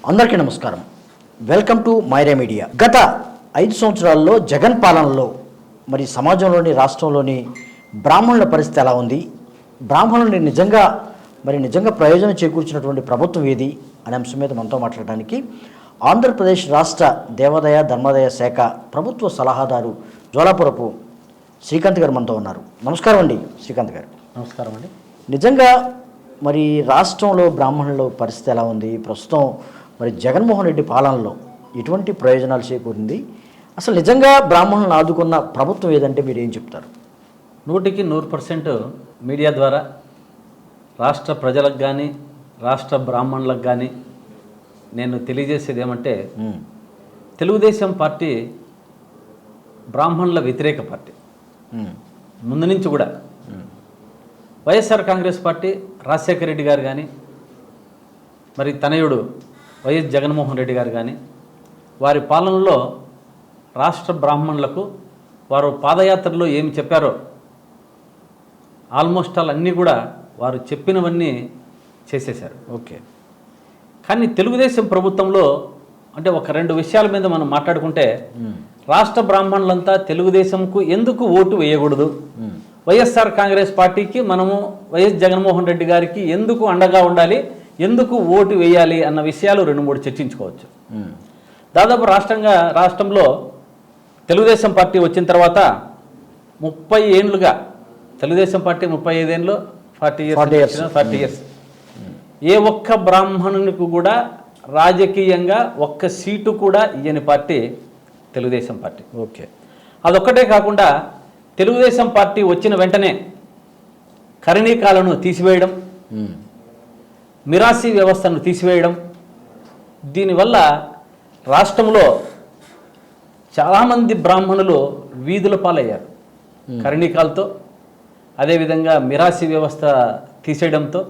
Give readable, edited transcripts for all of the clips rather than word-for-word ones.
అందరికీ నమస్కారం. Welcome to Myra media. గత 5 సంవత్సరాల్లో జగన్ పాలనలో మరి సమాజంలోని రాష్ట్రంలోని బ్రాహ్మణుల పరిస్థితి ఎలా ఉంది, బ్రాహ్మణుల్ని నిజంగా ప్రయోజనం చేకూర్చినటువంటి ప్రభుత్వం ఏది అనే అంశం మీద మనతో మాట్లాడడానికి ఆంధ్రప్రదేశ్ రాష్ట్ర దేవాదాయ ధర్మాదాయ శాఖ ప్రభుత్వ సలహాదారు జోలాపురపు శ్రీకాంత్ గారు మనతో ఉన్నారు. నమస్కారం అండి శ్రీకాంత్ గారు. నమస్కారం అండి. నిజంగా మరి రాష్ట్రంలో బ్రాహ్మణుల పరిస్థితి ఎలా ఉంది, ప్రస్తుతం మరి జగన్మోహన్ రెడ్డి పాలనలో ఎటువంటి ప్రయోజనాలు చేకూరింది, అసలు నిజంగా బ్రాహ్మణులను ఆదుకున్న ప్రభుత్వం ఏదంటే మీరు ఏం చెప్తారు? 100% మీడియా ద్వారా రాష్ట్ర ప్రజలకు కానీ రాష్ట్ర బ్రాహ్మణులకు కానీ నేను తెలియజేసేది ఏమంటే, తెలుగుదేశం పార్టీ బ్రాహ్మణుల వ్యతిరేక పార్టీ ముందు నుంచి కూడా. వైఎస్ఆర్ కాంగ్రెస్ పార్టీ రాజశేఖర రెడ్డి గారు కానీ, మరి తనయుడు వైఎస్ జగన్మోహన్ రెడ్డి గారు కానీ, వారి పాలనలో రాష్ట్ర బ్రాహ్మణులకు వారు పాదయాత్రలో ఏమి చెప్పారో ఆల్మోస్ట్ అన్నీ కూడా వారు చెప్పినవన్నీ చేసేశారు. ఓకే. కానీ తెలుగుదేశం ప్రభుత్వంలో అంటే ఒక 2 విషయాల మీద మనం మాట్లాడుకుంటే, రాష్ట్ర బ్రాహ్మణులంతా తెలుగుదేశంకు ఎందుకు ఓటు వేయకూడదు, వైఎస్ఆర్ కాంగ్రెస్ పార్టీకి మనము వైఎస్ జగన్మోహన్ రెడ్డి గారికి ఎందుకు అండగా ఉండాలి, ఎందుకు ఓటు వేయాలి అన్న విషయాలు 2-3 చర్చించుకోవచ్చు. దాదాపు రాష్ట్రంలో తెలుగుదేశం పార్టీ వచ్చిన తర్వాత 30 ఏళ్ళుగా తెలుగుదేశం పార్టీ 35 ఏళ్ళు 40 ఇయర్స్ ఏ ఒక్క బ్రాహ్మణునికి కూడా రాజకీయంగా ఒక్క సీటు కూడా ఇయ్యని పార్టీ తెలుగుదేశం పార్టీ. ఓకే. అదొక్కటే కాకుండా తెలుగుదేశం పార్టీ వచ్చిన వెంటనే కరణీకాలను తీసివేయడం, మిరాసీ వ్యవస్థను తీసివేయడం, దీనివల్ల రాష్ట్రంలో చాలామంది బ్రాహ్మణులు వీధుల పాలయ్యారు కరణీకాలతో. అదేవిధంగా మిరాసీ వ్యవస్థ తీసేయడంతో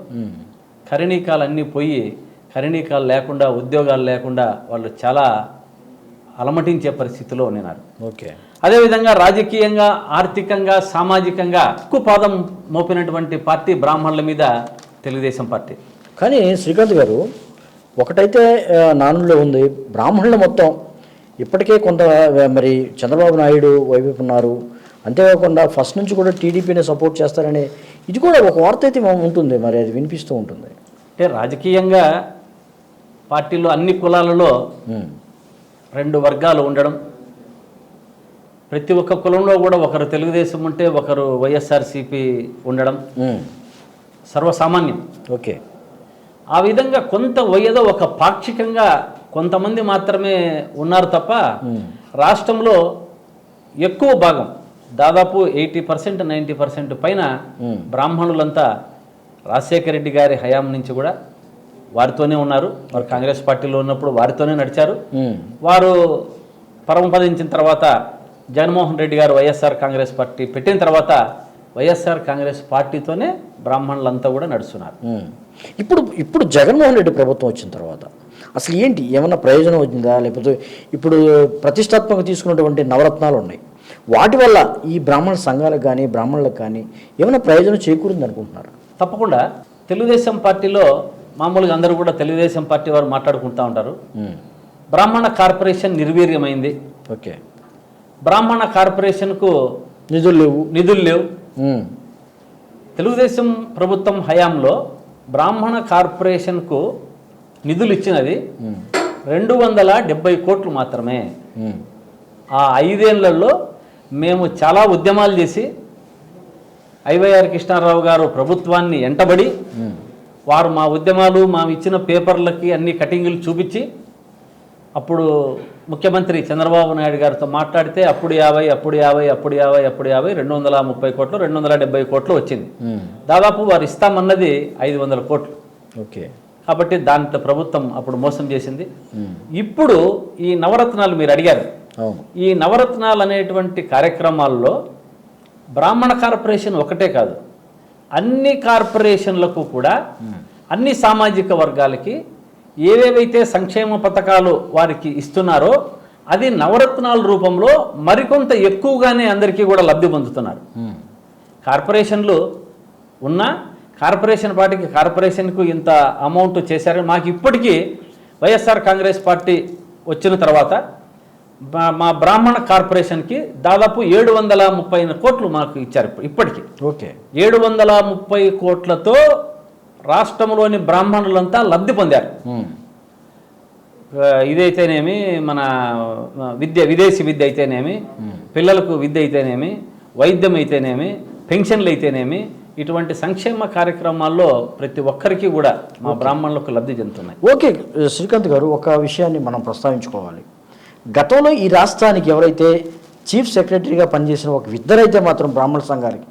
కరణీకాలన్నీ పోయి, కరణీకాలు లేకుండా ఉద్యోగాలు లేకుండా వాళ్ళు చాలా అలమటించే పరిస్థితిలో ఉన్నారు. ఓకే. అదేవిధంగా రాజకీయంగా, ఆర్థికంగా, సామాజికంగా ఎక్కువ పాదం మోపినటువంటి పార్టీ బ్రాహ్మణుల మీద తెలుగుదేశం పార్టీ. కానీ శ్రీకాంత్ గారు, ఒకటైతే నానులో ఉంది, బ్రాహ్మణులు మొత్తం ఇప్పటికే కొంత మరి చంద్రబాబు నాయుడు వైపు ఉన్నారు, అంతేకాకుండా ఫస్ట్ నుంచి కూడా టీడీపీని సపోర్ట్ చేస్తారని ఇది కూడా ఒక వార్త అయితే ఉంటుంది, మరి అది వినిపిస్తూ ఉంటుంది. అంటే రాజకీయంగా పార్టీలో అన్ని కులాలలో 2 వర్గాలు ఉండడం, ప్రతి ఒక్క కులంలో కూడా ఒకరు తెలుగుదేశం ఉంటే ఒకరు వైఎస్ఆర్సీపీ ఉండడం సర్వసామాన్యం. ఓకే. ఆ విధంగా కొంత ఏదో ఒక పాక్షికంగా కొంతమంది మాత్రమే ఉన్నారు తప్ప రాష్ట్రంలో ఎక్కువ భాగం దాదాపు 80% 90% పైన బ్రాహ్మణులంతా రాజశేఖర రెడ్డి గారి హయాం నుంచి కూడా వారితోనే ఉన్నారు. వారు కాంగ్రెస్ పార్టీలో ఉన్నప్పుడు వారితోనే నడిచారు. వారు పరమపదించిన తర్వాత జగన్మోహన్ రెడ్డి గారు వైఎస్ఆర్ కాంగ్రెస్ పార్టీ పెట్టిన తర్వాత వైఎస్ఆర్ కాంగ్రెస్ పార్టీతోనే బ్రాహ్మణులంతా కూడా నడుస్తున్నారు. ఇప్పుడు జగన్మోహన్ రెడ్డి ప్రభుత్వం వచ్చిన తర్వాత అసలు ఏంటి, ఏమన్నా ప్రయోజనం వచ్చిందా, లేకపోతే ఇప్పుడు ప్రతిష్టాత్మక తీసుకున్నటువంటి నవరత్నాలు ఉన్నాయి, వాటి వల్ల ఈ బ్రాహ్మణ సంఘాలకు కానీ బ్రాహ్మణులకు కానీ ఏమైనా ప్రయోజనం చేకూరింది అనుకుంటున్నారు? తప్పకుండా. తెలుగుదేశం పార్టీలో మామూలుగా అందరూ కూడా తెలుగుదేశం పార్టీ వారు మాట్లాడుకుంటూ ఉంటారు, బ్రాహ్మణ కార్పొరేషన్ నిర్వీర్యమైంది. ఓకే. బ్రాహ్మణ కార్పొరేషన్కు నిధులు లేవు. తెలుగుదేశం ప్రభుత్వం హయాంలో బ్రాహ్మణ కార్పొరేషన్కు నిధులు ఇచ్చినది 270 కోట్లు మాత్రమే. ఆ 5 ఏళ్లలో మేము చాలా ఉద్యమాలు చేసి ఐవైఆర్ కృష్ణారావు గారు ప్రభుత్వాన్ని ఎంటబడి వారు మా ఉద్యమాలు ఇచ్చిన పేపర్లకి అన్ని కటింగులు చూపించి అప్పుడు ముఖ్యమంత్రి చంద్రబాబు నాయుడు గారితో మాట్లాడితే అప్పుడు 230 కోట్లు 270 కోట్లు వచ్చింది. దాదాపు వారు ఇస్తామన్నది 500 కోట్లు. ఓకే. కాబట్టి దాంట్లో ప్రభుత్వం అప్పుడు మోసం చేసింది. ఇప్పుడు ఈ నవరత్నాలు మీరు అడిగారు, ఈ నవరత్నాలు అనేటువంటి కార్యక్రమాల్లో బ్రాహ్మణ కార్పొరేషన్ ఒకటే కాదు, అన్ని కార్పొరేషన్లకు కూడా అన్ని సామాజిక వర్గాలకి ఏవేవైతే సంక్షేమ పథకాలు వారికి ఇస్తున్నారో అది నవరత్నాల రూపంలో మరికొంత ఎక్కువగానే అందరికీ కూడా లబ్ధి పొందుతున్నారు. కార్పొరేషన్లు ఉన్న కార్పొరేషన్ పార్టీకి కార్పొరేషన్కు ఇంత అమౌంట్ చేశారు. మాకు ఇప్పటికీ వైఎస్ఆర్ కాంగ్రెస్ పార్టీ వచ్చిన తర్వాత మా బ్రాహ్మణ కార్పొరేషన్కి దాదాపు 730 కోట్లు మాకు ఇచ్చారు ఇప్పటికీ. ఓకే, 730 కోట్లతో రాష్ట్రంలోని బ్రాహ్మణులంతా లబ్ధి పొందారు. ఇదైతేనేమి, మన విదేశీ విద్య అయితేనేమి, పిల్లలకు విద్య అయితేనేమి, వైద్యం అయితేనేమి, పెన్షన్లు అయితేనేమి, ఇటువంటి సంక్షేమ కార్యక్రమాల్లో ప్రతి ఒక్కరికి కూడా మా బ్రాహ్మణులకు లబ్ధి చెందుతున్నాయి. ఓకే శ్రీకాంత్ గారు, ఒక విషయాన్ని మనం ప్రస్తావించుకోవాలి. గతంలో ఈ రాష్ట్రానికి ఎవరైతే చీఫ్ సెక్రటరీగా పనిచేసిన ఒక ఇద్దరైతే మాత్రం బ్రాహ్మణ సంఘానికి,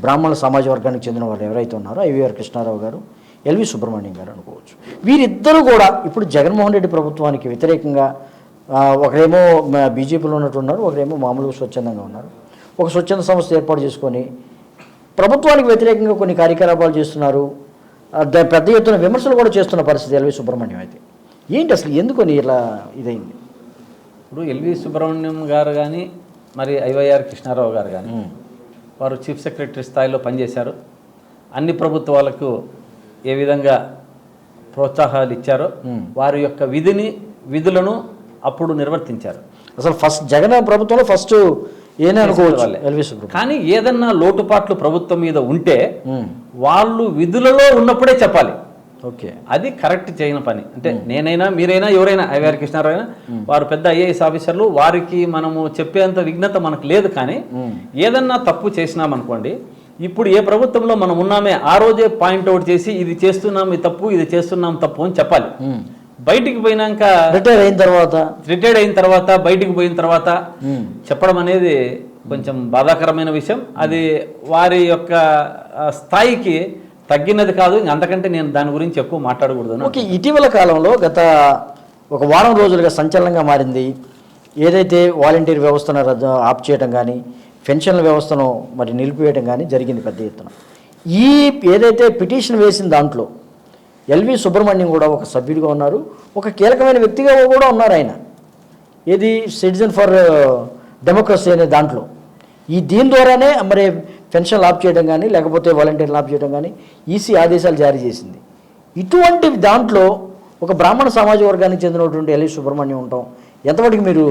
బ్రాహ్మణ సమాజ వర్గానికి చెందిన వాళ్ళు ఎవరైతే ఉన్నారో ఐవీఆర్ కృష్ణారావు గారు, ఎల్వి సుబ్రహ్మణ్యం గారు అనుకోవచ్చు. వీరిద్దరూ కూడా ఇప్పుడు జగన్మోహన్ రెడ్డి ప్రభుత్వానికి వ్యతిరేకంగా, ఒకరేమో బీజేపీలో ఉన్నట్టున్నారు, ఒకరేమో మామూలుగా స్వచ్ఛందంగా ఉన్నారు. ఒక స్వచ్ఛంద సంస్థ ఏర్పాటు చేసుకొని ప్రభుత్వానికి వ్యతిరేకంగా కొన్ని కార్యకలాపాలు చేస్తున్నారు. పెద్ద ఎత్తున విమర్శలు కూడా చేస్తున్న పరిస్థితి ఎల్వి సుబ్రహ్మణ్యం. అయితే ఏంటి అసలు, ఎందుకని ఇలా ఇదైంది? ఇప్పుడు ఎల్వి సుబ్రహ్మణ్యం గారు కానీ, మరి ఐవైఆర్ కృష్ణారావు గారు కానీ, వారు చీఫ్ సెక్రటరీ స్థాయిలో పనిచేశారు. అన్ని ప్రభుత్వాలకు ఏ విధంగా ప్రోత్సాహాలు ఇచ్చారో వారి యొక్క విధులను అప్పుడు నిర్వర్తించారు. అసలు ఫస్ట్ జగన్ ప్రభుత్వంలో ఫస్ట్ ఏనే అనుకోవచ్చు ఎల్వి సుబ్రహ్మణ్యం. కానీ ఏదన్నా లోటుపాట్లు ప్రభుత్వం మీద ఉంటే వాళ్ళు విధులలో ఉన్నప్పుడే చెప్పాలి. ఓకే, అది కరెక్ట్ చేయని పని. అంటే నేనైనా, మీరైనా, ఎవరైనా, ఐవీఆర్ కృష్ణారావు అయినా, వారు పెద్ద ఐఏఎస్ ఆఫీసర్లు, వారికి మనము చెప్పేంత విఘ్నత మనకు లేదు. కానీ ఏదన్నా తప్పు చేసినామనుకోండి, ఇప్పుడు ఏ ప్రభుత్వంలో మనం ఉన్నామే ఆ రోజే పాయింట్అవుట్ చేసి ఇది చేస్తున్నాం ఇది తప్పు, ఇది చేస్తున్నాం తప్పు అని చెప్పాలి. బయటికి పోయినాక రిటైర్డ్ అయిన తర్వాత బయటికి పోయిన తర్వాత చెప్పడం అనేది కొంచెం బాధాకరమైన విషయం. అది వారి యొక్క స్థాయికి తగ్గినది కాదు. అంతకంటే నేను దాని గురించి ఎక్కువ మాట్లాడకూడదు. ఓకే, ఇటీవల కాలంలో గత ఒక వారం రోజులుగా సంచలనంగా మారింది ఏదైతే వాలంటీర్ వ్యవస్థను ఆప్ చేయడం కానీ, పెన్షన్ల వ్యవస్థను మరి నిలిపివేయడం కానీ జరిగింది పెద్ద ఎత్తున. ఈ ఏదైతే పిటిషన్ వేసిన దాంట్లో ఎల్వి సుబ్రహ్మణ్యం కూడా ఒక సభ్యుడిగా ఉన్నారు, ఒక కీలకమైన వ్యక్తిగా కూడా ఉన్నారు. ఆయన ఏది సిటిజన్ ఫర్ డెమోక్రసీ అనే దాంట్లో దీని ద్వారానే మరి పెన్షన్ ఆప్ చేయడం కానీ, లేకపోతే వాలంటీర్లు ఆప్ చేయడం కానీ ఈసీ ఆదేశాలు జారీ చేసింది. ఇటువంటి దాంట్లో ఒక బ్రాహ్మణ సమాజ వర్గానికి చెందినటువంటి ఎల్వి సుబ్రహ్మణ్యం ఉంటాం ఎంతవరకు మీరు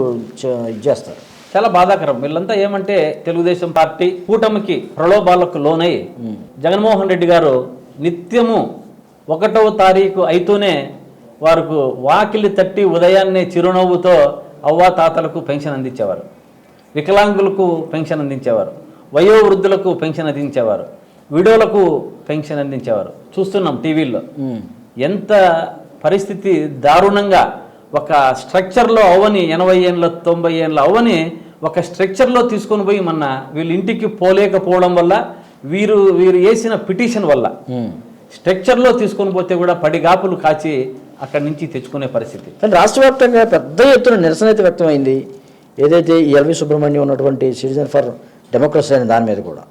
ఇది చేస్తారు? చాలా బాధాకరం. వీళ్ళంతా ఏమంటే తెలుగుదేశం పార్టీ కూటమికి ప్రలోభాలకు లోనై జగన్మోహన్ రెడ్డి గారు నిత్యము 1వ తారీఖు అయితేనే వారికి వాకిలి తట్టి ఉదయాన్నే చిరునవ్వుతో అవ్వాతాతలకు పెన్షన్ అందించేవారు, వికలాంగులకు పెన్షన్ అందించేవారు, వయోవృద్ధులకు పెన్షన్ అందించేవారు, విడోలకు పెన్షన్ అందించేవారు. చూస్తున్నాం టీవీల్లో. ఎంత పరిస్థితి దారుణంగా ఒక స్ట్రక్చర్లో అవ్వని 80 ఏళ్ళ 90 ఏళ్ళ అవ్వని ఒక స్ట్రక్చర్లో తీసుకొని పోయి వీళ్ళ ఇంటికి పోలేకపోవడం వల్ల వీరు వేసిన పిటిషన్ వల్ల స్ట్రక్చర్లో తీసుకొని పోతే కూడా పడిగాపులు కాచి అక్కడి నుంచి తెచ్చుకునే పరిస్థితి. కానీ రాష్ట్ర వ్యాప్తంగా పెద్ద ఎత్తున నిరసన అయితే వ్యక్తమైంది ఏదైతే ఈ ఎల్వి సుబ్రహ్మణ్యం ఉన్నటువంటి సిటిజన్ ఫర్ డెమోక్రసీ అనే దాని మీద కూడా.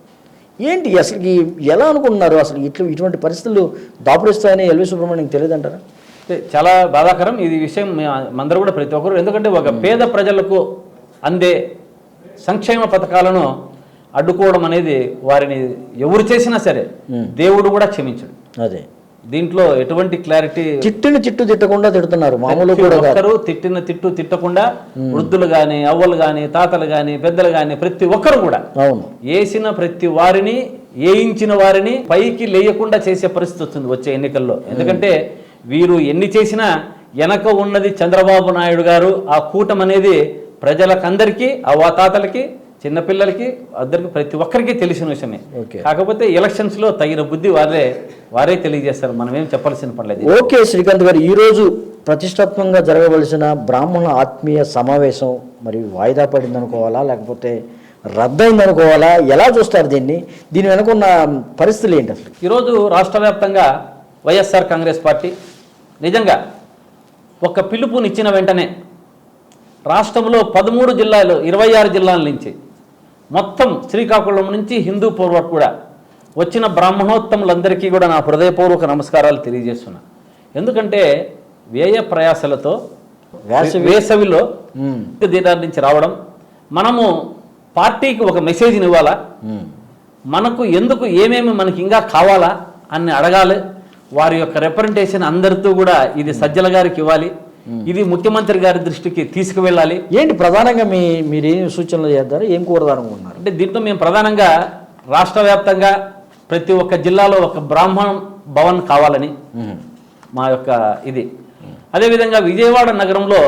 ఏంటి అసలు ఎలా అనుకుంటున్నారు? అసలు ఇటువంటి పరిస్థితులు దాపురిస్తాయని ఎల్వి సుబ్రహ్మణ్యం తెలియదంటారా? చాలా బాధాకరం ఇది విషయం. అందరూ కూడా ప్రతి ఒక్కరు, ఎందుకంటే ఒక పేద ప్రజలకు అందే సంక్షేమ పథకాలను అడ్డుకోవడం అనేది వారిని ఎవరు చేసినా సరే దేవుడు కూడా క్షమించడు. అదే దీంట్లో ఎటువంటి క్లారిటీ. తిట్టకుండా తిడుతున్నారు మామూలు కూడా. ఒక్కరు తిట్టకుండా వృద్ధులు కానీ, అవ్వలు కానీ, తాతలు కానీ, పెద్దలు కానీ ప్రతి ఒక్కరు కూడా వేసిన ప్రతి వారిని, వేయించిన వారిని పైకి లేయకుండా చేసే పరిస్థితి వస్తుంది వచ్చే ఎన్నికల్లో. ఎందుకంటే వీరు ఎన్ని చేసినా వెనక ఉన్నది చంద్రబాబు నాయుడు గారు. ఆ కూటమి అనేది ప్రజలకందరికీ, అవ్వాతాతలకి, చిన్నపిల్లలకి, అందరికి, ప్రతి ఒక్కరికి తెలిసిన విషయమే. కాకపోతే ఎలక్షన్స్ లో తగిన బుద్ధి వారే తెలియజేస్తారు. మనం ఏం చెప్పాల్సిన పనిలేదు. ఓకే శ్రీకాంత్ గారు, ఈరోజు ప్రతిష్టాత్మకంగా జరగవలసిన బ్రాహ్మణ ఆత్మీయ సమావేశం మరి వాయిదా పడింది అనుకోవాలా, లేకపోతే రద్దయింది అనుకోవాలా? ఎలా చూస్తారు దీన్ని? దీని వెనుకున్న పరిస్థితులు ఏంటి అసలు? ఈరోజు రాష్ట్ర వ్యాప్తంగా వైఎస్ఆర్ కాంగ్రెస్ పార్టీ నిజంగా ఒక పిలుపునిచ్చిన వెంటనే రాష్ట్రంలో 13 జిల్లాలు, 26 జిల్లాల నుంచి మొత్తం శ్రీకాకుళం నుంచి హిందూపూర్ వరకు కూడా వచ్చిన బ్రాహ్మణోత్తములందరికీ కూడా నా హృదయపూర్వక నమస్కారాలు తెలియజేస్తున్నా. ఎందుకంటే వ్యయ ప్రయాసలతో వేసవిలో దీని నుంచి రావడం, మనము పార్టీకి ఒక మెసేజ్ని ఇవ్వాలా, మనకు ఎందుకు ఏమేమి మనకి ఇంకా కావాలా అని అడగాలి. వారి యొక్క రిప్రజెంటేషన్ అందరితో కూడా ఇది సజ్జల గారికి ఇవ్వాలి. ఇది ముఖ్యమంత్రి గారి దృష్టికి తీసుకువెళ్ళాలి. ఏంటి ప్రధానంగా మీరేం సూచనలు చేస్తారు, ఏం కోరదానుకున్నారు? అంటే దీంట్లో మేము ప్రధానంగా రాష్ట్ర వ్యాప్తంగా ప్రతి ఒక్క జిల్లాలో ఒక బ్రాహ్మణ భవన్ కావాలని మా యొక్క ఇది. అదేవిధంగా విజయవాడ నగరంలో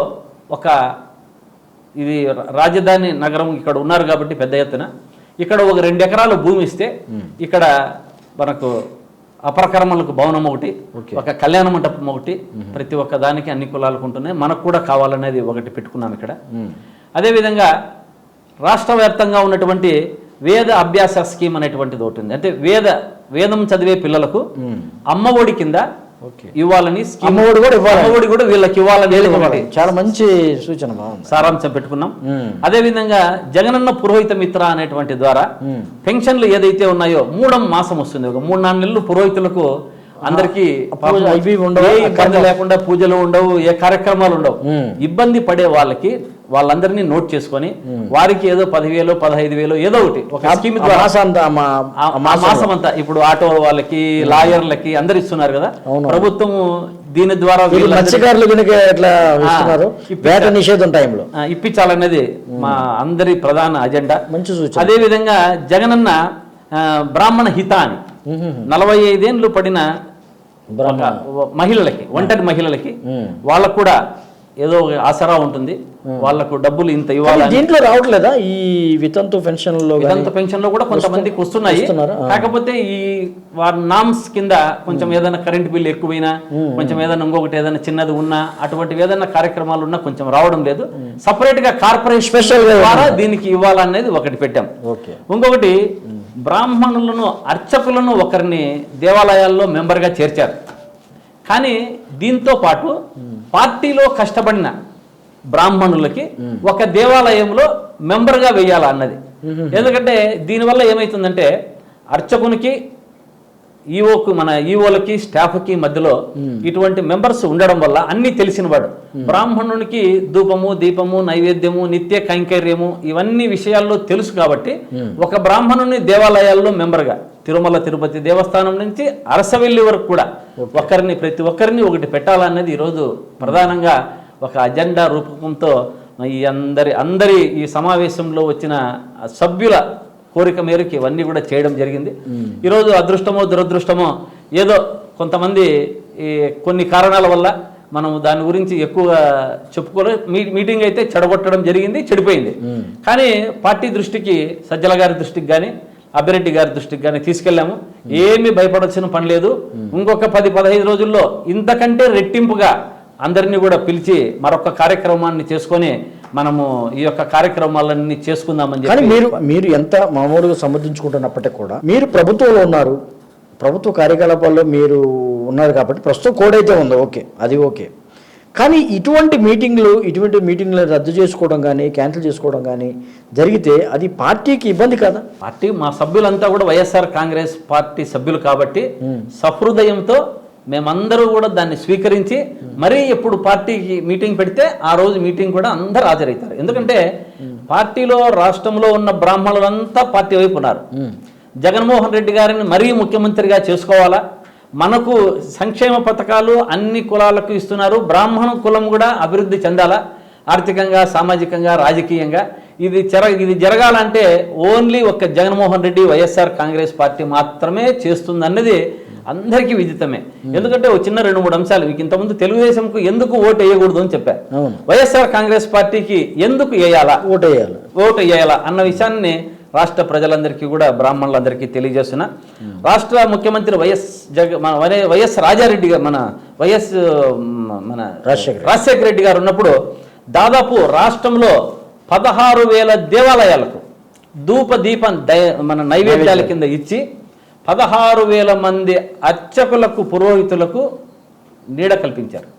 ఇది రాజధాని నగరం ఇక్కడ ఉన్నారు కాబట్టి పెద్ద ఎత్తున ఇక్కడ ఒక 2 ఎకరాల భూమి ఇస్తే ఇక్కడ మనకు అపరకర్మలకు భవనం ఒకటి, ఒక కళ్యాణ మండపం ఒకటి, ప్రతి ఒక్క దానికి అన్ని కులాలకు ఉంటున్నాయి, మనకు కూడా కావాలనేది ఒకటి పెట్టుకున్నాం ఇక్కడ. అదేవిధంగా రాష్ట్ర వ్యాప్తంగా ఉన్నటువంటి వేద అభ్యాస స్కీమ్ అనేటువంటిది ఒకటి ఉంది. అంటే వేదం చదివే పిల్లలకు అమ్మఒడి కింద ఇవ్వాలని అమ్మఒడి కూడా వీళ్ళకి ఇవ్వాలని చాలా మంచి సూచన, సారాంశం పెట్టుకున్నాం. అదే విధంగా జగనన్న పురోహిత మిత్ర అనేటువంటి ద్వారా పెన్షన్లు ఏదైతే ఉన్నాయో 3వ మాసం వస్తుంది. ఒక 3-4 నెలలు పురోహితులకు అందరికీ ఇబ్బంది లేకుండా పూజలు ఉండవు, ఏ కార్యక్రమాలు ఉండవు. ఇబ్బంది పడే వాళ్ళందరినీ నోట్ చేసుకొని వారికి ఏదో 10,000 15,000 ఏదో ఒకటి ఒక స్కీమ్ ద్వారా మాసం అంతా ఇప్పుడు ఆటో వాళ్ళకి, లాయర్లకి అందరు ఇస్తున్నారు కదా ప్రభుత్వం. దీని ద్వారా నిషేధం టైంలో ఇప్పించాలనేది మా అందరి ప్రధాన అజెండా. మంచి సూచన. అదే విధంగా జగనన్న బ్రాహ్మణ హిత అని 45 ఏళ్ళు పడిన మహిళలకి, ఒంటరి మహిళలకి వాళ్ళకు కూడా ఏదో ఆసరా ఉంటుంది, వాళ్ళకు డబ్బులు ఇంత ఇవ్వాలి. దీంట్లో రావట్లేదా ఈ వితంతు పెన్షన్లో కూడా కొంతమందికి వస్తున్నాయి. కాకపోతే ఈ వారి నామ్స్ కింద కొంచెం ఏదైనా కరెంట్ బిల్ ఎక్కువైనా, కొంచెం ఏదైనా ఇంకొకటి ఏదైనా చిన్నది ఉన్నా, అటువంటి ఏదైనా కార్యక్రమాలు ఉన్నా కొంచెం రావడం లేదు. సపరేట్ గా కార్పొరేషన్ స్పెషల్ ద్వారా దీనికి ఇవ్వాలనేది ఒకటి పెట్టాం. ఇంకొకటి బ్రాహ్మణులను, అర్చకులను ఒకరిని దేవాలయాల్లో మెంబర్గా చేర్చారు. కానీ దీంతో పాటు పార్టీలో కష్టపడిన బ్రాహ్మణులకి ఒక దేవాలయంలో మెంబర్గా వేయాలా అన్నది. ఎందుకంటే దీనివల్ల ఏమవుతుందంటే అర్చకునికి, మన ఈవోలకి, స్టాఫ్కి మధ్యలో ఇటువంటి మెంబర్స్ ఉండడం వల్ల అన్ని తెలిసినవాడు. బ్రాహ్మణునికి ధూపము, దీపము, నైవేద్యము, నిత్య కైంకర్యము ఇవన్నీ విషయాల్లో తెలుసు కాబట్టి ఒక బ్రాహ్మణుని దేవాలయాల్లో మెంబర్గా, తిరుమల తిరుపతి దేవస్థానం నుంచి అరసవెల్లి వరకు కూడా ప్రతి ఒక్కరిని ఒకటి పెట్టాలన్నది ఈరోజు ప్రధానంగా ఒక అజెండా రూపకంతో అందరి ఈ సమావేశంలో వచ్చిన సభ్యుల కోరిక మేరకు ఇవన్నీ కూడా చేయడం జరిగింది. ఈరోజు అదృష్టమో దురదృష్టమో ఏదో కొంతమంది కొన్ని కారణాల వల్ల మనం దాని గురించి ఎక్కువగా చెప్పుకోలేదు. మీటింగ్ అయితే చెడగొట్టడం జరిగింది, చెడిపోయింది. కానీ పార్టీ దృష్టికి, సజ్జల గారి దృష్టికి కానీ, అభిరెడ్డి గారి దృష్టికి కానీ తీసుకెళ్ళాము. ఏమీ భయపడాల్సిన పని లేదు. ఇంకొక 10-15 రోజుల్లో ఇంతకంటే రెట్టింపుగా అందరినీ కూడా పిలిచి మరొక కార్యక్రమాన్ని చేసుకొని మనము ఈ యొక్క కార్యక్రమాలన్నీ చేసుకుందామని చెప్పి. కానీ మీరు ఎంత మామూలుగా సమర్థించుకుంటున్నప్పటికీ కూడా మీరు ప్రభుత్వంలో ఉన్నారు, ప్రభుత్వ కార్యకలాపాల్లో మీరు ఉన్నారు కాబట్టి ప్రస్తుతం కోడ్ అయితే ఉందో ఓకే, అది ఓకే. కానీ ఇటువంటి మీటింగ్లు రద్దు చేసుకోవడం కానీ, క్యాన్సిల్ చేసుకోవడం కానీ జరిగితే అది పార్టీకి ఇబ్బంది కదా? పార్టీ మా సభ్యులంతా కూడా వైఎస్ఆర్ కాంగ్రెస్ పార్టీ సభ్యులు కాబట్టి సహృదయంతో మేమందరూ కూడా దాన్ని స్వీకరించి మరీ ఎప్పుడు పార్టీకి మీటింగ్ పెడితే ఆ రోజు మీటింగ్ కూడా అందరూ హాజరవుతారు. ఎందుకంటే పార్టీలో, రాష్ట్రంలో ఉన్న బ్రాహ్మణులంతా పార్టీ వైపు ఉన్నారు. జగన్మోహన్ రెడ్డి గారిని మరీ ముఖ్యమంత్రిగా చేసుకోవాలా, మనకు సంక్షేమ పథకాలు అన్ని కులాలకు ఇస్తున్నారు, బ్రాహ్మణ కులం కూడా అభివృద్ధి చెందాలా, ఆర్థికంగా, సామాజికంగా, రాజకీయంగా. ఇది జరగాలంటే ఓన్లీ ఒక్క జగన్మోహన్ రెడ్డి, వైఎస్ఆర్ కాంగ్రెస్ పార్టీ మాత్రమే చేస్తుందన్నది అందరికీ విదితమే. ఎందుకంటే ఒక చిన్న 2-3 అంశాలు మీకు ఇంతకుముందు తెలుగుదేశంకు ఎందుకు ఓటు వేయకూడదు అని చెప్పారు, వైఎస్ఆర్ కాంగ్రెస్ పార్టీకి ఎందుకు ఓటు వేయాలా అన్న విషయాన్ని రాష్ట్ర ప్రజలందరికీ కూడా, బ్రాహ్మణులందరికీ తెలియజేస్తున్నా. రాష్ట్ర ముఖ్యమంత్రి వైఎస్ రాజారెడ్డి గారు, రాజశేఖర రెడ్డి గారు ఉన్నప్పుడు దాదాపు రాష్ట్రంలో 16,000 దేవాలయాలకు దీపం మన నైవేద్యాల కింద ఇచ్చి 16,000 మంది అర్చకులకు, పురోహితులకు నీడ కల్పించారు.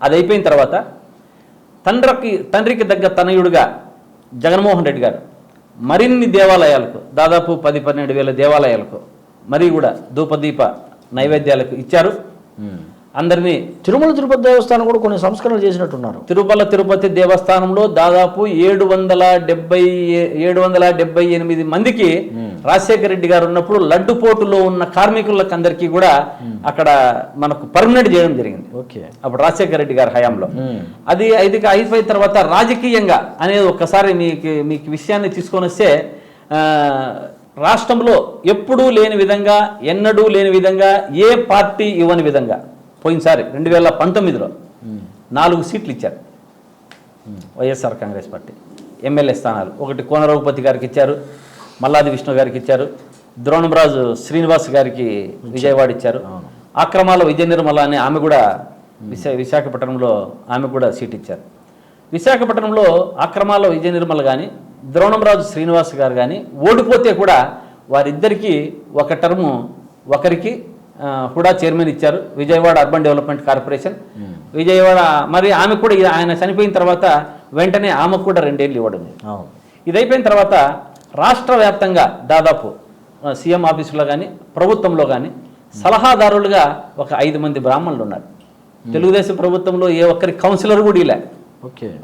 అది అయిపోయిన తర్వాత తండ్రికి దగ్గర తనయుడుగా జగన్మోహన్ రెడ్డి గారు మరిన్ని దేవాలయాలకు, దాదాపు 10-12 వేల దేవాలయాలకు మరి కూడా ధూపదీప నైవేద్యాలకు ఇచ్చారు. అందరినీ తిరుమల తిరుపతి దేవస్థానం కూడా కొన్ని సంస్కరణలు చేసినట్టున్నారు. తిరుపతి దేవస్థానంలో దాదాపు 778 మందికి రాజశేఖర రెడ్డి గారు ఉన్నప్పుడు లడ్డుపోటులో ఉన్న కార్మికులకు అందరికీ కూడా అక్కడ మనకు పర్మనెంట్ చేయడం జరిగింది. ఓకే, అప్పుడు రాజశేఖర రెడ్డి గారి హయాంలో. అది అయిపోయిన తర్వాత రాజకీయంగా అనేది ఒక్కసారి మీకు విషయాన్ని తీసుకొని వస్తే రాష్ట్రంలో ఎప్పుడూ లేని విధంగా, ఎన్నడూ లేని విధంగా, ఏ పార్టీ ఇవ్వని విధంగా పోయినసారి 2019లో 4 సీట్లు ఇచ్చారు వైఎస్ఆర్ కాంగ్రెస్ పార్టీ. ఎమ్మెల్యే స్థానాలు ఒకటి కోన రఘుపతి గారికి ఇచ్చారు, మల్లాది విష్ణు గారికి ఇచ్చారు, ద్రోణంరాజు శ్రీనివాస్ గారికి విజయవాడ ఇచ్చారు, ఆక్రమాల విజయ నిర్మల అని ఆమె కూడా విశాఖపట్నంలో ఆమె కూడా సీట్ ఇచ్చారు. విశాఖపట్నంలో ఆక్రమాల విజయ నిర్మల కానీ ద్రోణంరాజు శ్రీనివాస్ గారు కానీ ఓడిపోతే కూడా వారిద్దరికీ ఒక టర్ము ఒకరికి హుడా చైర్మన్ ఇచ్చారు, Vijayawada urban development corporation Vijayawada. మరి ఆమె కూడా ఆయన చనిపోయిన తర్వాత వెంటనే ఆమెకు కూడా 2 ఏళ్ళు ఇవ్వడం. ఇది అయిపోయిన తర్వాత రాష్ట్ర వ్యాప్తంగా దాదాపు సీఎం ఆఫీసులో కానీ ప్రభుత్వంలో కానీ సలహాదారులుగా ఒక 5 మంది బ్రాహ్మణులు ఉన్నారు. తెలుగుదేశం ప్రభుత్వంలో ఏ ఒక్కరి కౌన్సిలర్ కూడా ఇలా,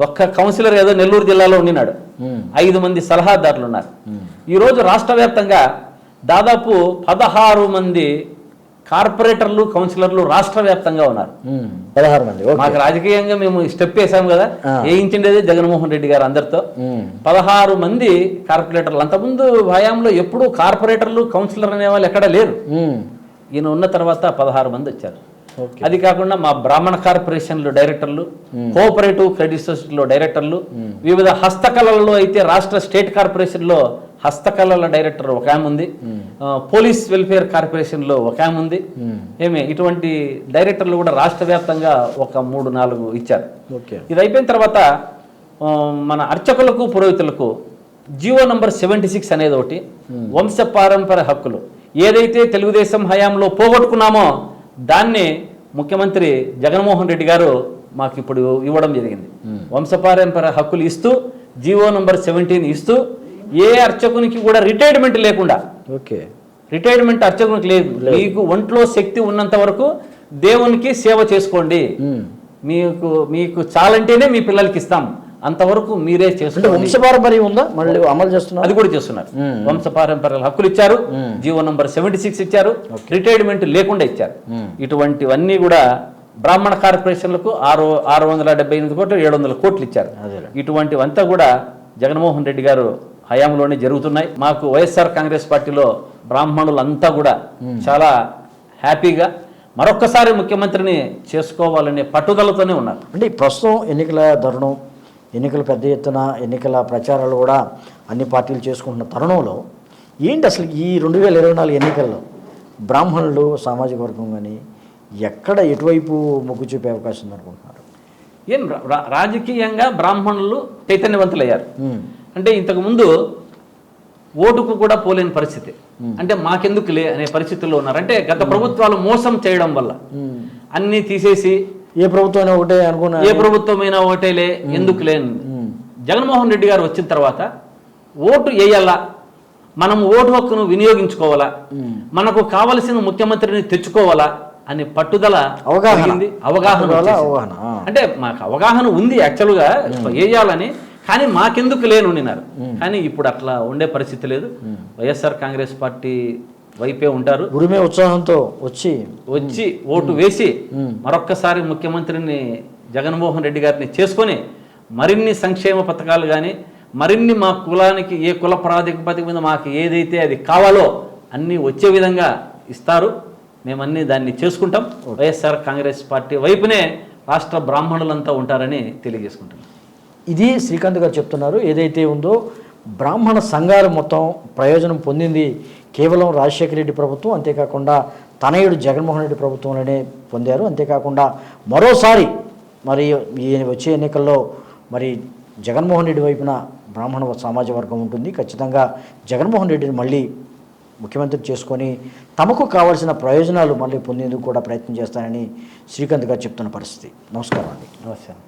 ఒక్క కౌన్సిలర్ ఏదో నెల్లూరు జిల్లాలో ఉండినాడు. 5 మంది సలహాదారులు ఉన్నారు. ఈరోజు రాష్ట్ర వ్యాప్తంగా దాదాపు 16 మంది కార్పొరేటర్లు, కౌన్సిలర్లు రాష్ట్ర వ్యాప్తంగా ఉన్నారు. 16 మంది. మాకు రాజకీయంగా మేము స్టెప్ వేసాం కదా, వేయించిండేది జగన్మోహన్ రెడ్డి గారు అందరితో. 16 మంది కార్పొరేటర్లు. అంతకుముందు హయాంలో ఎప్పుడూ కార్పొరేటర్లు, కౌన్సిలర్ అనే వాళ్ళు ఎక్కడా లేరు. ఈయన ఉన్న తర్వాత 16 మంది వచ్చారు. అది కాకుండా మా బ్రాహ్మణ కార్పొరేషన్లో డైరెక్టర్లు, కోఆపరేటివ్ క్రెడిట్ సొసైటీలో డైరెక్టర్లు, వివిధ హస్తకళలలో అయితే రాష్ట్ర స్టేట్ కార్పొరేషన్లో హస్తకళల డైరెక్టర్ ఒక ఆమె ఉంది, పోలీస్ వెల్ఫేర్ కార్పొరేషన్లో ఒక ఆమె ఉంది. ఇటువంటి డైరెక్టర్లు కూడా రాష్ట్ర వ్యాప్తంగా ఒక 3-4 ఇచ్చారు. ఇది అయిపోయిన తర్వాత మన అర్చకులకు, పురోహితులకు జీవో నంబర్ 76 అనేది ఒకటి, వంశపారంపర్య హక్కులు ఏదైతే తెలుగుదేశం హయాంలో పోగొట్టుకున్నామో దాన్ని ముఖ్యమంత్రి జగన్మోహన్ రెడ్డి గారు మాకు ఇప్పుడు ఇవ్వడం జరిగింది. వంశపారంపర్య హక్కులు ఇస్తూ జీవో నంబర్ 17 ఇస్తూ ఏ అర్చకునికి కూడా రిటైర్మెంట్ లేకుండా, రిటైర్మెంట్ అర్చకునికి లేదు, మీకు ఒంట్లో శక్తి ఉన్నంత వరకు దేవునికి సేవ చేసుకోండి, మీకు చాలంటేనే మీ పిల్లలకి ఇస్తాం, అంతవరకు మీరే చేస్తున్నారు. వంశపారంపర్యం ఉందా మళ్ళీ అమలు చేస్తున్నారు? అది కూడా చేస్తున్నారు. వంశపారంపర్య హక్కులు ఇచ్చారు, జీవో నంబర్ 76 ఇచ్చారు, రిటైర్మెంట్ లేకుండా ఇచ్చారు. ఇటువంటివన్నీ కూడా బ్రాహ్మణ కార్పొరేషన్లకు 678 కోట్లు 700 కోట్లు ఇచ్చారు. ఇటువంటివంతా కూడా జగన్మోహన్ రెడ్డి గారు హయాంలోనే జరుగుతున్నాయి. మాకు వైఎస్ఆర్ కాంగ్రెస్ పార్టీలో బ్రాహ్మణులంతా కూడా చాలా హ్యాపీగా మరొక్కసారి ముఖ్యమంత్రిని చేసుకోవాలనే పట్టుదలతోనే ఉన్నారు. అంటే ప్రస్తుతం ఎన్నికల తరుణం, ఎన్నికలు పెద్ద ఎత్తున ఎన్నికల ప్రచారాలు కూడా అన్ని పార్టీలు చేసుకుంటున్న తరుణంలో ఏంటి అసలు ఈ 2024 ఎన్నికల్లో బ్రాహ్మణులు సామాజిక వర్గం కానీ ఎటువైపు మొగ్గు చూపే అవకాశం ఉందనుకుంటున్నారు? రాజకీయంగా బ్రాహ్మణులు చైతన్యవంతులయ్యారు. అంటే ఇంతకుముందు ఓటుకు కూడా పోలేని పరిస్థితి, అంటే మాకెందుకులే అనే పరిస్థితుల్లో ఉన్నారు. అంటే గత ప్రభుత్వాలు మోసం చేయడం వల్ల అన్నీ తీసేసి ఏ ప్రభుత్వమైనా ఒకటే అనుకున్నా, ఏ ప్రభుత్వమైనా ఒకటేలే ఎందుకులే. జగన్మోహన్ రెడ్డి గారు వచ్చిన తర్వాత ఓటు వేయాలా, మనం ఓటు హక్కును వినియోగించుకోవాలా, మనకు కావలసిన ముఖ్యమంత్రిని తెచ్చుకోవాలా అనే పట్టుదల, అవగాహన. అంటే మాకు అవగాహన ఉంది యాక్చువల్గా వేయాలని, కానీ మాకెందుకు లేనున్నారు. కానీ ఇప్పుడు అట్లా ఉండే పరిస్థితి లేదు. వైఎస్ఆర్ కాంగ్రెస్ పార్టీ వైపే ఉంటారు. ఉరిమే ఉత్సాహంతో వచ్చి ఓటు వేసి మరొక్కసారి ముఖ్యమంత్రిని జగన్మోహన్ రెడ్డి గారిని చేసుకొని మరిన్ని సంక్షేమ పథకాలు కానీ మరిన్ని మా కులానికి ఏ కుల ప్రాతిపదిక మీద మాకు ఏదైతే అది కావాలో అన్నీ వచ్చే విధంగా ఇస్తారు. మేమన్నీ దాన్ని చేసుకుంటాం. వైఎస్ఆర్ కాంగ్రెస్ పార్టీ వైపునే రాష్ట్ర బ్రాహ్మణులంతా ఉంటారని తెలియజేసుకుంటున్నాం. ఇది శ్రీకాంత్ గారు చెప్తున్నారు. ఏదైతే ఉందో బ్రాహ్మణ సంఘాలు మొత్తం ప్రయోజనం పొందింది కేవలం రాజశేఖర రెడ్డి ప్రభుత్వం, అంతేకాకుండా తనయుడు జగన్మోహన్ రెడ్డి ప్రభుత్వంలోనే పొందారు. అంతేకాకుండా మరోసారి మరి వచ్చే ఎన్నికల్లో మరి జగన్మోహన్ రెడ్డి వైపున బ్రాహ్మణ సమాజ వర్గం ఉంటుంది. ఖచ్చితంగా జగన్మోహన్ రెడ్డిని మళ్ళీ ముఖ్యమంత్రి చేసుకొని తమకు కావాల్సిన ప్రయోజనాలు మళ్ళీ పొందేందుకు కూడా ప్రయత్నం చేస్తానని శ్రీకాంత్ గారు చెప్తున్న పరిస్థితి. నమస్కారం అండి. నమస్కారం.